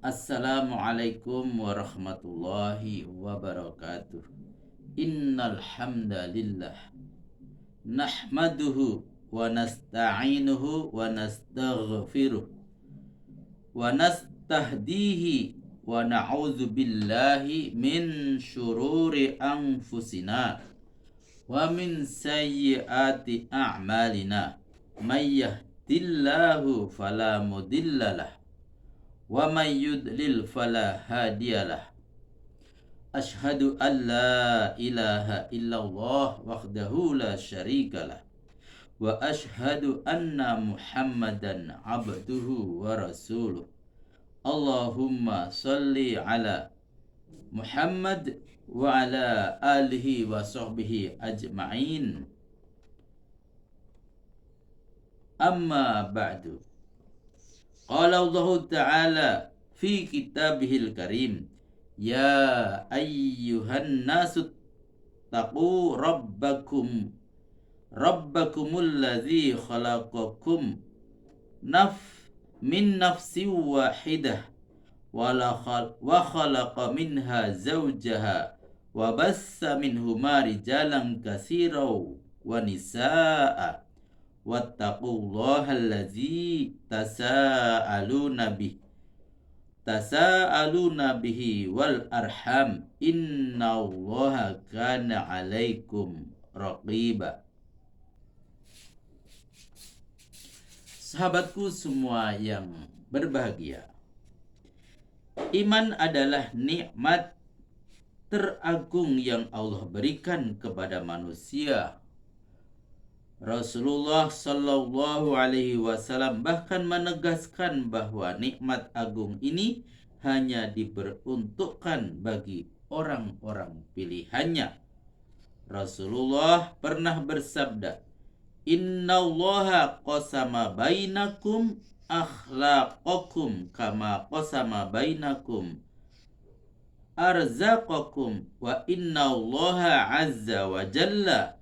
Assalamualaikum warahmatullahi wabarakatuh. Innal hamdalillah nahmaduhu wa nasta'inuhu wa nastaghfiruh wa nastahdihi wa na'udzu billahi min syururi anfusina wa min sayyiati a'malina. May yahdillahu fala mudhillalah wa may yudlil fala hadiyalah. Asyhadu an la ilaha illallah wahdahu la syarikalah wa asyhadu anna Muhammadan abduhu wa rasuluh. Allahumma salli ala Muhammad wa ala alihi wa sahbihi ajma'in. Amma ba'du. Qala Allah Ta'ala fi kitabihil karim, ya ayyuhan nasu taqu rabbakumul ladzi khalaqakum min nafsin wahidah wa khalaqa minha zawjaha wa bassa minhuma rijalan katsiran wa nisaa'a wattaqullaha allazi tasaaluna bihi wal arham innallaha kana 'alaikum raqiba. Sahabatku semua yang berbahagia, iman adalah nikmat teragung yang Allah berikan kepada manusia. Rasulullah Shallallahu Alaihi Wasallam bahkan menegaskan bahwa nikmat agung ini hanya diperuntukkan bagi orang-orang pilihannya. Rasulullah pernah bersabda, Innallaha qasama bainakum akhlaqakum kama qasama bainakum arzaqakum wa innallaha azza wa jalla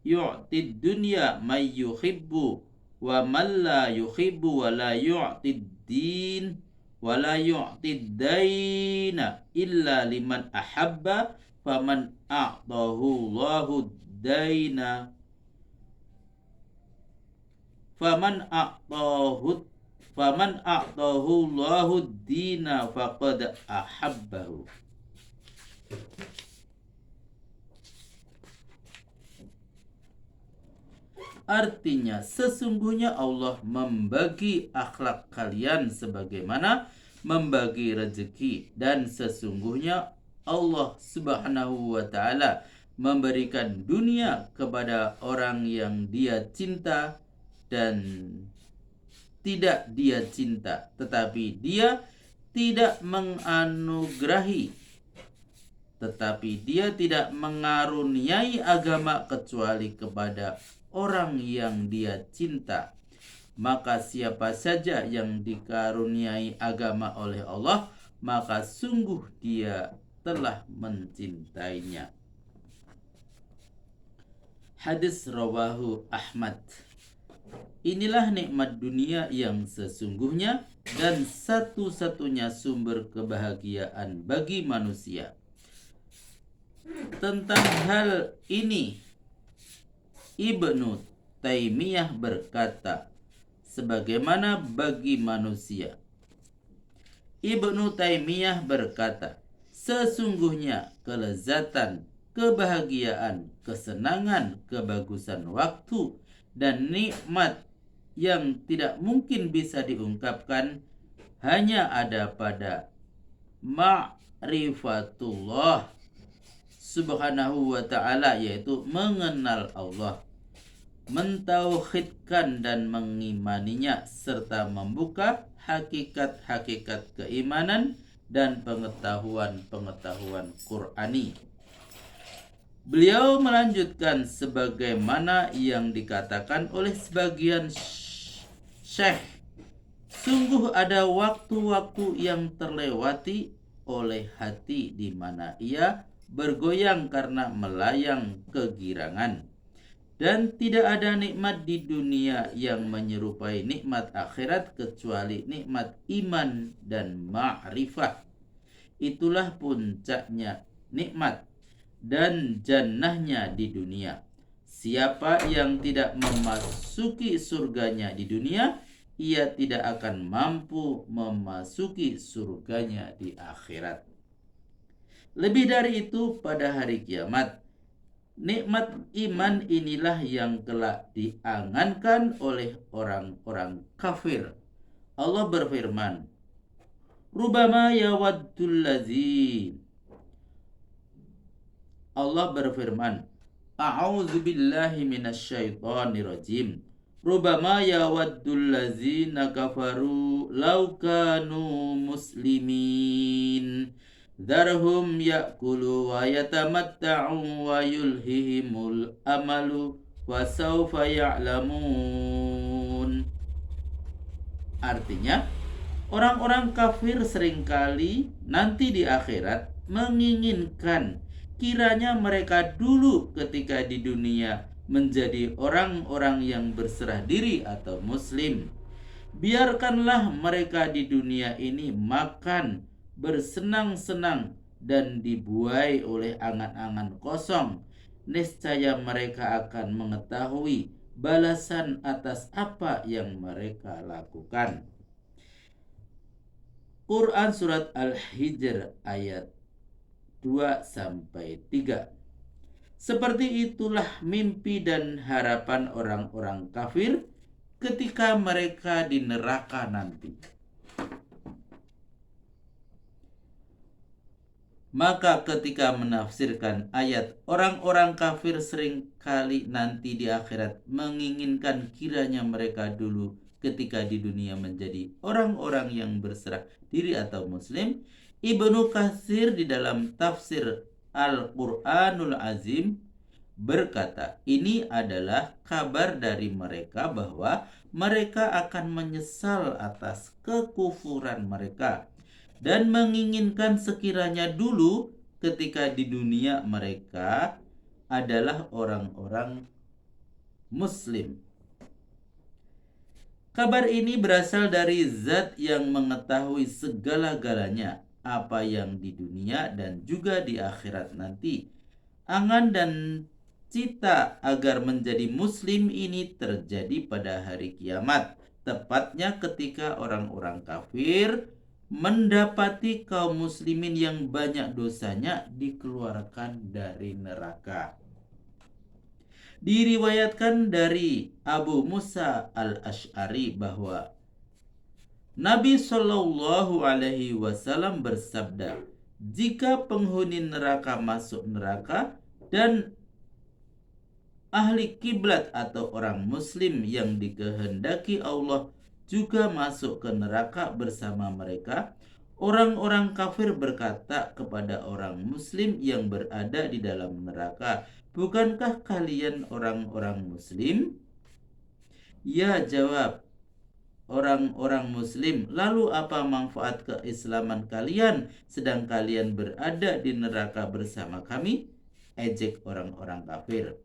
yu'tid dunya may yuhibbu wa man la yuhibbu wa la yu'tid din wa la yu'tid daina illa liman ahabba faman a'tahu Allahu daina faman a'tahu Allahu dina faqad ahabbahu. Artinya sesungguhnya Allah membagi akhlak kalian sebagaimana membagi rezeki, dan sesungguhnya Allah Subhanahu wa taala memberikan dunia kepada orang yang Dia cinta dan tidak Dia cinta, tetapi Dia tidak mengaruniai agama kecuali kepada orang yang Dia cinta. Maka siapa saja yang dikaruniai agama oleh Allah, maka sungguh Dia telah mencintainya. Hadis rawahu Ahmad. Inilah nikmat dunia yang sesungguhnya dan satu-satunya sumber kebahagiaan bagi manusia. Tentang hal ini Ibnu Taimiyah berkata, sebagaimana bagi manusia. Ibnu Taimiyah berkata, sesungguhnya kelezatan, kebahagiaan, kesenangan, kebagusan waktu, dan nikmat yang tidak mungkin bisa diungkapkan hanya ada pada ma'rifatullah Subhanahu wa ta'ala, yaitu mengenal Allah, mentauhidkan dan mengimaninya, serta membuka hakikat-hakikat keimanan dan pengetahuan-pengetahuan Qur'ani. Beliau melanjutkan sebagaimana yang dikatakan oleh sebagian syekh, sungguh ada waktu-waktu yang terlewati oleh hati di mana ia bergoyang karena melayang kegirangan, Dan tidak ada nikmat di dunia yang menyerupai nikmat akhirat kecuali nikmat iman dan ma'rifah. Itulah puncaknya nikmat dan jannahnya di dunia. Siapa yang tidak memasuki surganya di dunia, ia tidak akan mampu memasuki surganya di akhirat. Lebih dari itu, pada hari kiamat, nikmat iman inilah yang kelak diangankan oleh orang-orang kafir. Allah berfirman, Rubama yawaddul ladzin. Allah berfirman, A'udzu billahi minasyaitonir rajim. Rubama yawaddul ladzina kafaru law kanu muslimin. Darhum ya'kulu wa yatamatta'u wa yulhihimul amalu wa sawfa ya'lamun. Artinya, orang-orang kafir seringkali nanti di akhirat menginginkan kiranya mereka dulu ketika di dunia menjadi orang-orang yang berserah diri atau muslim. Biarkanlah mereka di dunia ini makan, bersenang-senang, dan dibuai oleh angan-angan kosong. Niscaya mereka akan mengetahui balasan atas apa yang mereka lakukan. Quran Surat Al-Hijr ayat 2-3. Seperti itulah mimpi dan harapan orang-orang kafir ketika mereka di neraka nanti. Maka ketika menafsirkan ayat, orang-orang kafir seringkali nanti di akhirat menginginkan kiranya mereka dulu ketika di dunia menjadi orang-orang yang berserah diri atau muslim. Ibnu Katsir di dalam tafsir Al-Quranul Azim berkata, ini adalah kabar dari mereka bahwa mereka akan menyesal atas kekufuran mereka dan menginginkan sekiranya dulu ketika di dunia mereka adalah orang-orang muslim. Kabar ini berasal dari Zat yang mengetahui segala-galanya, apa yang di dunia dan juga di akhirat nanti. Angan dan cita agar menjadi muslim ini terjadi pada hari kiamat, tepatnya ketika orang-orang kafir mendapati kaum muslimin yang banyak dosanya dikeluarkan dari neraka. Diriwayatkan dari Abu Musa al-Ash'ari bahwa Nabi Shallallahu Alaihi Wasallam bersabda, jika penghuni neraka masuk neraka dan ahli kiblat atau orang muslim yang dikehendaki Allah juga masuk ke neraka bersama mereka, orang-orang kafir berkata kepada orang muslim yang berada di dalam neraka, bukankah kalian orang-orang muslim? Ya, jawab orang-orang muslim, lalu apa manfaat keislaman kalian sedang kalian berada di neraka bersama kami? Ejek orang-orang kafir.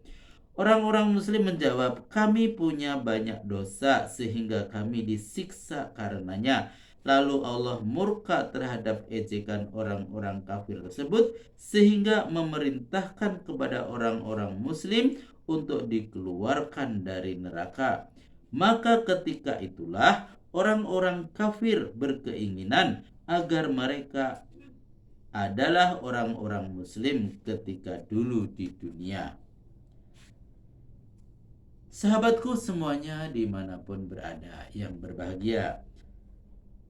Orang-orang muslim menjawab, kami punya banyak dosa sehingga kami disiksa karenanya. Lalu Allah murka terhadap ejekan orang-orang kafir tersebut sehingga memerintahkan kepada orang-orang muslim untuk dikeluarkan dari neraka. Maka ketika itulah orang-orang kafir berkeinginan agar mereka adalah orang-orang muslim ketika dulu di dunia. Sahabatku semuanya dimanapun berada yang berbahagia,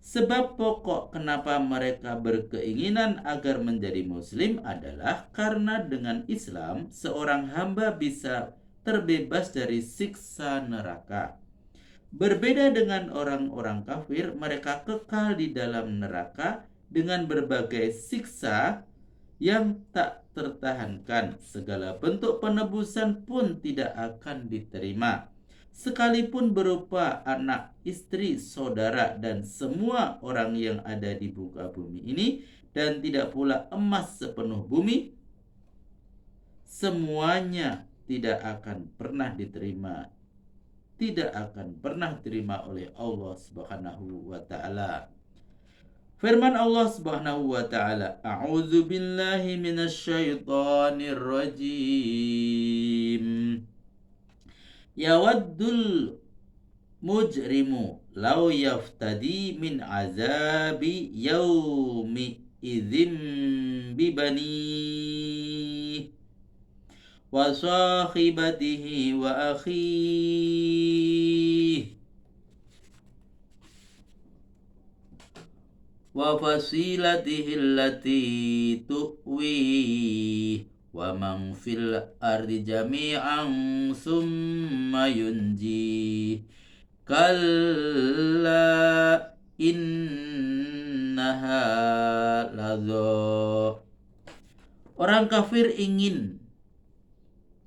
sebab pokok kenapa mereka berkeinginan agar menjadi muslim adalah karena dengan Islam seorang hamba bisa terbebas dari siksa neraka. Berbeda dengan orang-orang kafir, mereka kekal di dalam neraka dengan berbagai siksa yang tak tertahankan. Segala bentuk penebusan pun tidak akan diterima, sekalipun berupa anak, istri, saudara, dan semua orang yang ada di muka bumi ini, dan tidak pula emas sepenuh bumi. Semuanya tidak akan pernah diterima, tidak akan pernah diterima oleh Allah Subhanahu wa taala. Firman Allah Subhanahu wa taala, "A'udzu billahi minasyaitonir rajim. Yawaddul mujrimu law yaftadi min azabi yaumi idzim bibani wa sahibatihi wa akhihi wa fasilatihi allati tu'wi wa man fil ardi jami'an summa yunji kalla innaha ladho." Orang kafir ingin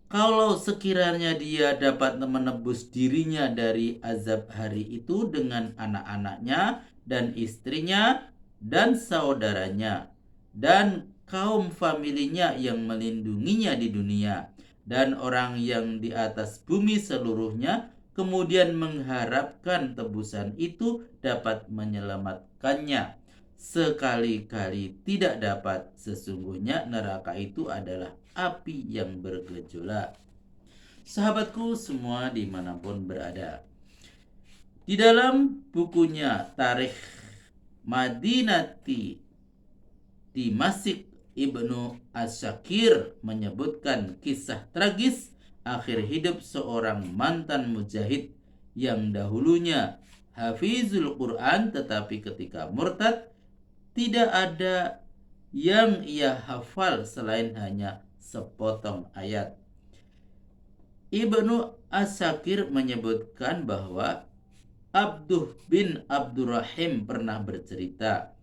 kalau sekiranya dia dapat menebus dirinya dari azab hari itu dengan anak-anaknya dan istrinya dan saudaranya dan kaum familinya yang melindunginya di dunia dan orang yang di atas bumi seluruhnya, kemudian mengharapkan tebusan itu dapat menyelamatkannya. Sekali-kali tidak dapat, sesungguhnya neraka itu adalah api yang bergejolak. Sahabatku semua dimanapun berada, di dalam bukunya Tarikh Madinati Dimasik, Ibnu Asyakir menyebutkan kisah tragis akhir hidup seorang mantan mujahid yang dahulunya hafizul Quran, tetapi ketika murtad tidak ada yang ia hafal selain hanya sepotong ayat. Ibnu Asyakir menyebutkan bahwa Abduh bin Abdurrahim pernah bercerita,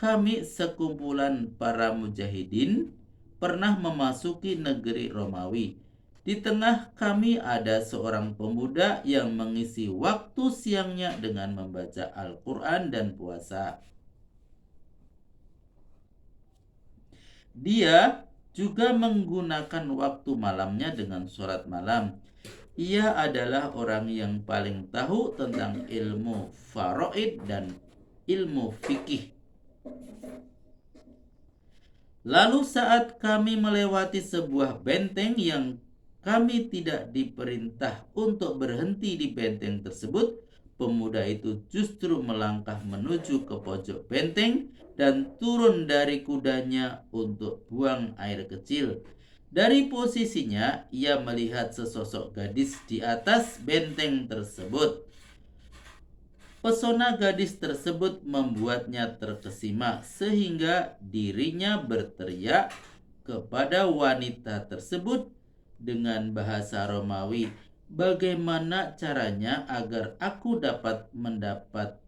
"Kami sekumpulan para mujahidin pernah memasuki negeri Romawi. Di tengah kami ada seorang pemuda yang mengisi waktu siangnya dengan membaca Al-Quran dan puasa. Dia juga menggunakan waktu malamnya dengan sholat malam. Ia adalah orang yang paling tahu tentang ilmu faraid dan ilmu fikih. Lalu saat kami melewati sebuah benteng yang kami tidak diperintah untuk berhenti di benteng tersebut, pemuda itu justru melangkah menuju ke pojok benteng dan turun dari kudanya untuk buang air kecil. Dari posisinya, ia melihat sesosok gadis di atas benteng tersebut. Pesona gadis tersebut membuatnya terkesima sehingga dirinya berteriak kepada wanita tersebut dengan bahasa Romawi, "Bagaimana caranya agar aku dapat mendapatkan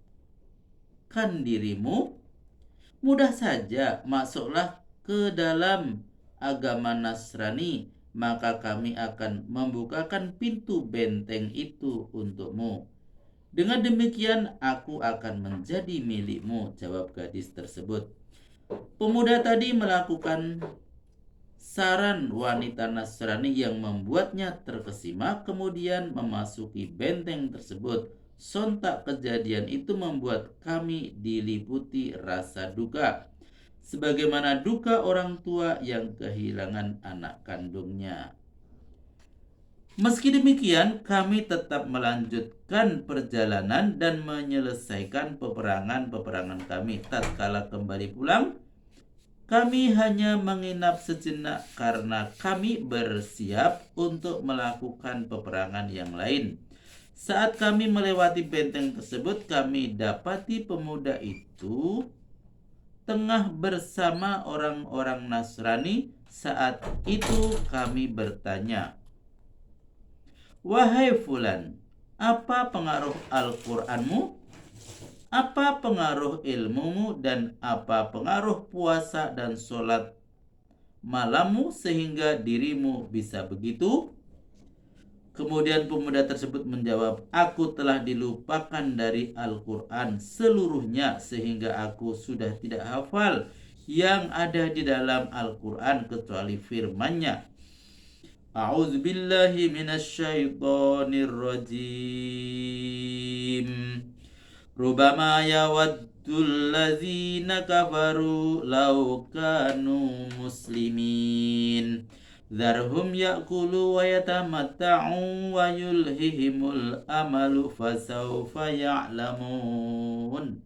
dirimu? Mudah saja, masuklah ke dalam agama Nasrani, maka kami akan membukakan pintu benteng itu untukmu. Dengan demikian aku akan menjadi milikmu," jawab gadis tersebut. Pemuda tadi melakukan saran wanita Nasrani yang membuatnya terkesima, kemudian memasuki benteng tersebut. Sontak kejadian itu membuat kami diliputi rasa duka, sebagaimana duka orang tua yang kehilangan anak kandungnya. Meski demikian, kami tetap melanjutkan perjalanan dan menyelesaikan peperangan kami. Tatkala kembali pulang, kami hanya menginap sejenak karena kami bersiap untuk melakukan peperangan yang lain. Saat kami melewati benteng tersebut, kami dapati pemuda itu tengah bersama orang-orang Nasrani. Saat itu kami bertanya, "Wahai fulan, apa pengaruh Al-Qur'anmu? Apa pengaruh ilmumu dan apa pengaruh puasa dan sholat malammu sehingga dirimu bisa begitu?" Kemudian pemuda tersebut menjawab, "Aku telah dilupakan dari Al-Quran seluruhnya sehingga aku sudah tidak hafal yang ada di dalam Al-Quran kecuali firman-Nya. A'udzu billahi minasyaitonir rajim. Rubama yawaddul ladzina kafaru law kanu muslimin. Dharhum ya'kulu wa yatamatta'u wa yulhihimul amalu fasawfa ya'lamun.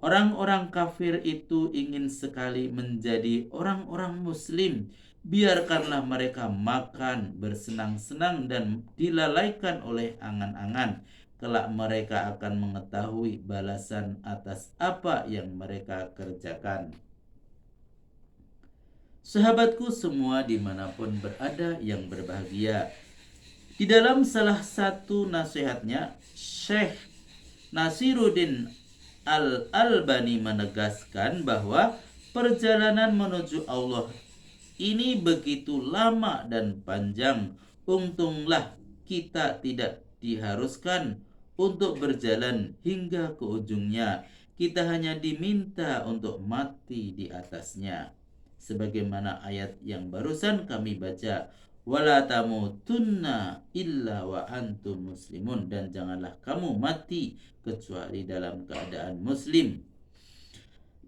Orang-orang kafir itu ingin sekali menjadi orang-orang muslim. Biarkanlah mereka makan, bersenang-senang dan dilalaikan oleh angan-angan. Kelak mereka akan mengetahui balasan atas apa yang mereka kerjakan. Sahabatku semua dimanapun berada yang berbahagia. Di dalam salah satu nasihatnya, Syekh Nasiruddin Al-Albani menegaskan bahwa perjalanan menuju Allah ini begitu lama dan panjang. Untunglah kita tidak diharuskan untuk berjalan hingga ke ujungnya. Kita hanya diminta untuk mati di atasnya. Sebagaimana ayat yang barusan kami baca, wala tamutunna illa wa antum muslimun, dan janganlah kamu mati kecuali dalam keadaan muslim.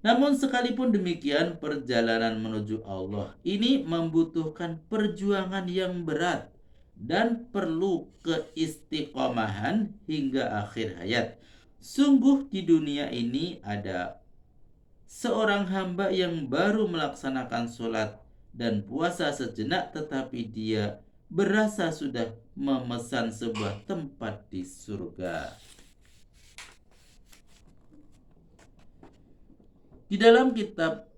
Namun sekalipun demikian, perjalanan menuju Allah ini membutuhkan perjuangan yang berat dan perlu keistiqomahan hingga akhir hayat. Sungguh di dunia ini ada seorang hamba yang baru melaksanakan sholat dan puasa sejenak, tetapi dia berasa sudah memesan sebuah tempat di surga. Di dalam kitab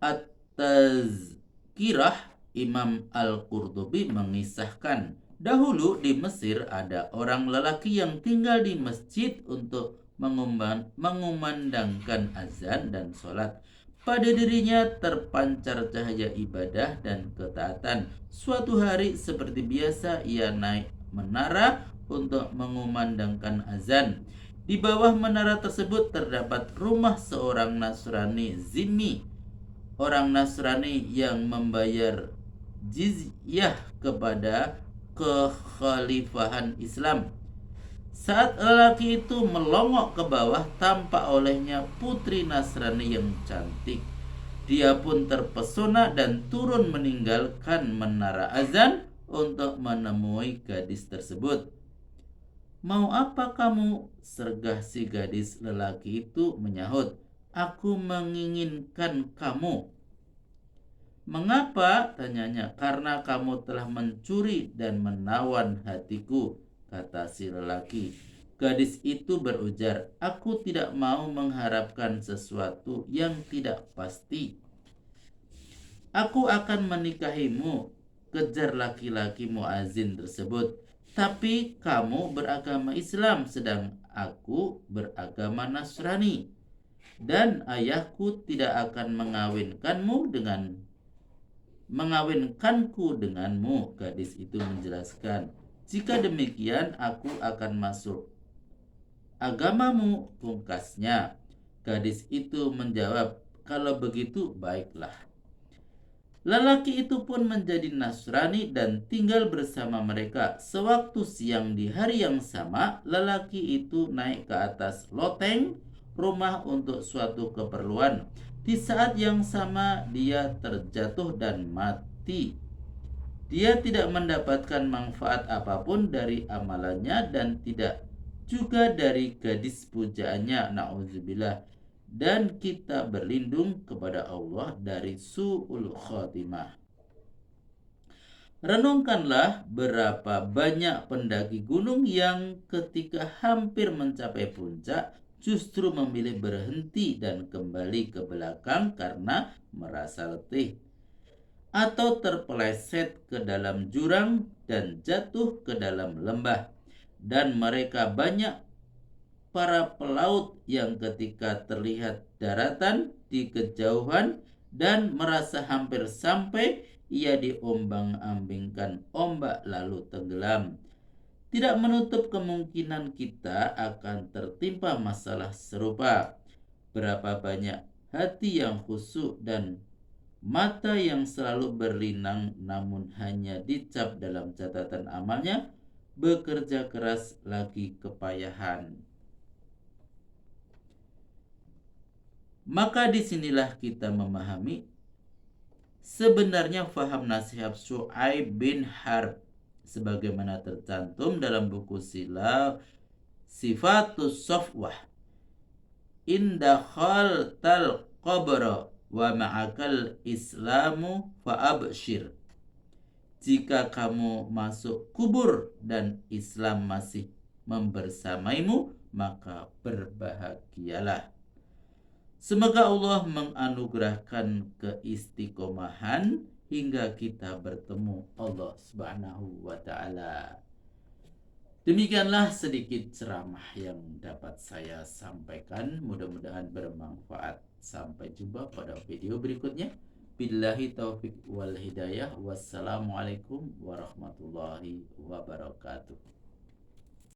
At-Tazkirah, Imam Al-Qurtubi mengisahkan, dahulu di Mesir ada orang lelaki yang tinggal di masjid untuk mengumandangkan azan dan sholat. Pada dirinya terpancar cahaya ibadah dan ketaatan. Suatu hari seperti biasa ia naik menara untuk mengumandangkan azan. Di bawah menara tersebut terdapat rumah seorang Nasrani zimmi, orang Nasrani yang membayar jizyah kepada kekhalifahan Islam. Saat lelaki itu melongok ke bawah, tampak olehnya putri Nasrani yang cantik. Dia pun terpesona dan turun meninggalkan menara azan untuk menemui gadis tersebut. Mau apa kamu? Sergah si gadis. Lelaki itu menyahut, aku menginginkan kamu. Mengapa? Tanyanya. Karena kamu telah mencuri dan menawan hatiku, kata si lelaki. Gadis itu berujar, aku tidak mau mengharapkan sesuatu yang tidak pasti. Aku akan menikahimu, kejar laki-laki muazin tersebut. Tapi kamu beragama Islam, sedang aku beragama Nasrani. Dan ayahku tidak akan mengawinkanku denganmu. Gadis itu menjelaskan, jika demikian aku akan masuk agamamu, pungkasnya. Gadis itu menjawab, kalau begitu baiklah. Lelaki itu pun menjadi Nasrani dan tinggal bersama mereka. Sewaktu siang di hari yang sama, lelaki itu naik ke atas loteng rumah untuk suatu keperluan. Di saat yang sama dia terjatuh dan mati. Dia tidak mendapatkan manfaat apapun dari amalannya dan tidak juga dari gadis pujaannya. Na'udzubillah. Dan kita berlindung kepada Allah dari su'ul khatimah. Renungkanlah berapa banyak pendaki gunung yang ketika hampir mencapai puncak justru memilih berhenti dan kembali ke belakang karena merasa letih, atau terpeleset ke dalam jurang dan jatuh ke dalam lembah. Dan mereka banyak para pelaut yang ketika terlihat daratan di kejauhan dan merasa hampir sampai, ia diombang-ambingkan ombak lalu tenggelam. Tidak menutup kemungkinan kita akan tertimpa masalah serupa. Berapa banyak hati yang khusyuk dan Mata yang selalu berlinang namun hanya dicap dalam catatan amalnya, bekerja keras lagi kepayahan. Maka disinilah kita memahami sebenarnya faham nasihat Syu'aib bin Harb sebagaimana tercantum dalam buku Sifatus Safwah. Inda khaltal qabra wa ma'akal islamu fa'abshir. Jika kamu masuk kubur dan Islam masih membersamaimu, maka berbahagialah. Semoga Allah menganugerahkan keistiqomahan hingga kita bertemu Allah Subhanahu wa taala. Demikianlah sedikit ceramah yang dapat saya sampaikan. Mudah-mudahan bermanfaat. Sampai jumpa pada video berikutnya. Billahi taufik wal hidayah. Wassalamualaikum warahmatullahi wabarakatuh.